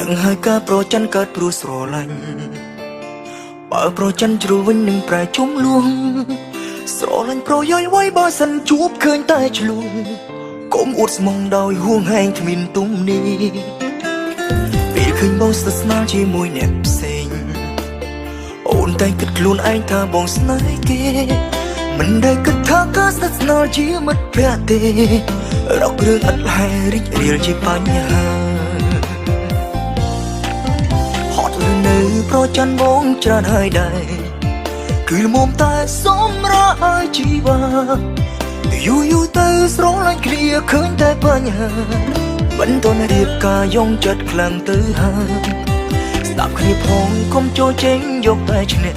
នឹងហើយការប្រច័នកើតព្រោះស្រឡាញ់បើប្រច័នជ្រុលវិញនឹងប្រែជុំលួងស្រឡាញ់ប្រយោយໄວបើសិនជួបឃើញតែឆ្លួងកុំអួតស្មងដោយហួងហែងគ្មានទំនីពេលឃើញបងស្និទ្ធស្នាលជាមួយអ្នកផ្សេងអូនតែគិតខ្លួនឯងថាបងស្នេហ៍គេមិនដែលគិតថាការស្និទ្ធស្នាលជាមិត្តភក្តិទេរករឿងឥតហេតុរីករាលជាបញ្ហាហត់ឬនៅប្រច័នបងច្រើនហើយដែរគឺមុំតែសម្រាប់ឲ្យជីវ៉ាយូរទៅស្រឡាញ់គ្នាឃើញតែបញ្ហាមិនតន់រៀបការយងចិត្តខ្លាំងទៅហើយស្ដាប់គ្នាផងកុំចូលចេញយកតែឈ្នះ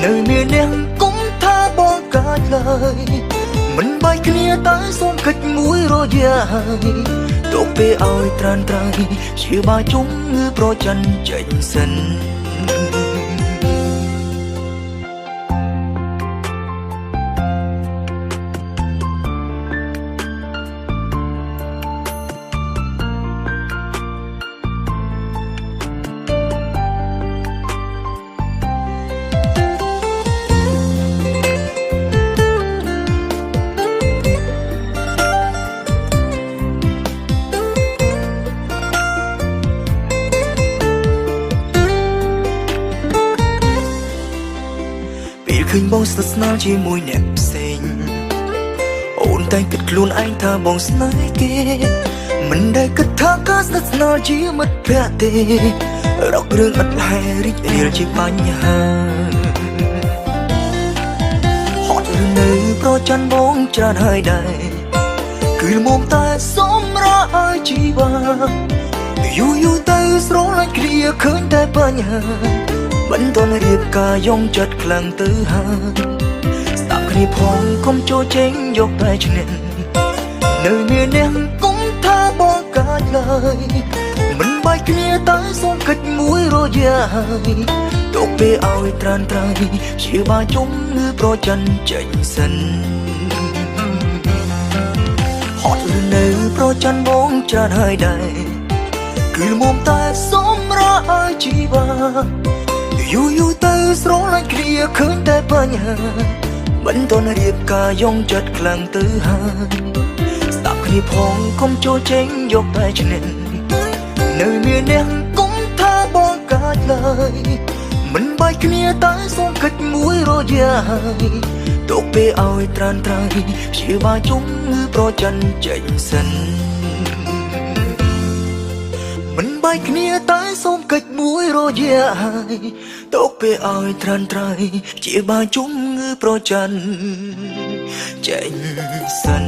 នៅមានអ្នកគុំថាបងកាចឡើយមិនបាយគ្នាតែសូមកិច្ចមួយរយៈហើយទុកពេលឲ្យត្រានត្រៃជាបាជុំងឺប្រច័នចេញសិនឃើញបងស្និទ្ធស្នាលជាមួយអ្នកផ្សេងអូនតែគិតខ្លួនឯងថាបងស្នេហ៍គេមិនដែលគិតថាការស្និទ្ធស្នាលជាមិត្តភក្តិទេរករឿងឥតហេតុរីករាលជាបញ្ហាហត់ឬនៅប្រច័នបងច្រើនហើយដែរគឺមុំតែសម្រាប់ឲ្យជីវ៉ាយូរទៅស្រឡាញ់គ្នាឃើញតែបញ្ហាមិនតន់រៀបការយងចិត្តខ្លាំងទៅហើយស្ដាប់គ្នាផងកុំចូលចេញយកតែឈ្នះនៅមានអ្នកគុំថាបងកាចឡើយមិនបាយគ្នាតែសូមកិច្ចមួយរយៈហើយទុកពេលឲ្យត្រានត្រៃជាបាជុំងឺប្រច័នចេញសិនហត់ឬនៅប្រច័នបងច្រើនហើយដែរគឺមុំតែសម្រាប់ឲ្យជីវ៉ាយូរទៅស្រឡាញ់គ្នាឃើញតែបញ្ហាមិនតន់រៀបការយងចិត្តខ្លាំងទៅហើយស្ដាប់គ្នាផងកុំចូលចេញយកតែឈ្នះនៅមានអ្នកគុំថាបងកាចឡើយមិនបាយគ្នាតែសូមកិច្ចមួយរយៈហើយទុកពេលឲ្យត្រានត្រៃជាបាជុំងឺប្រច័នចេញសិនមិនបាយគ្នាតែសូមកិច្ចមួយរយៈហើយទុកពេលឲ្យត្រានត្រៃជាបាជុំងឺប្រច័នចេញសិន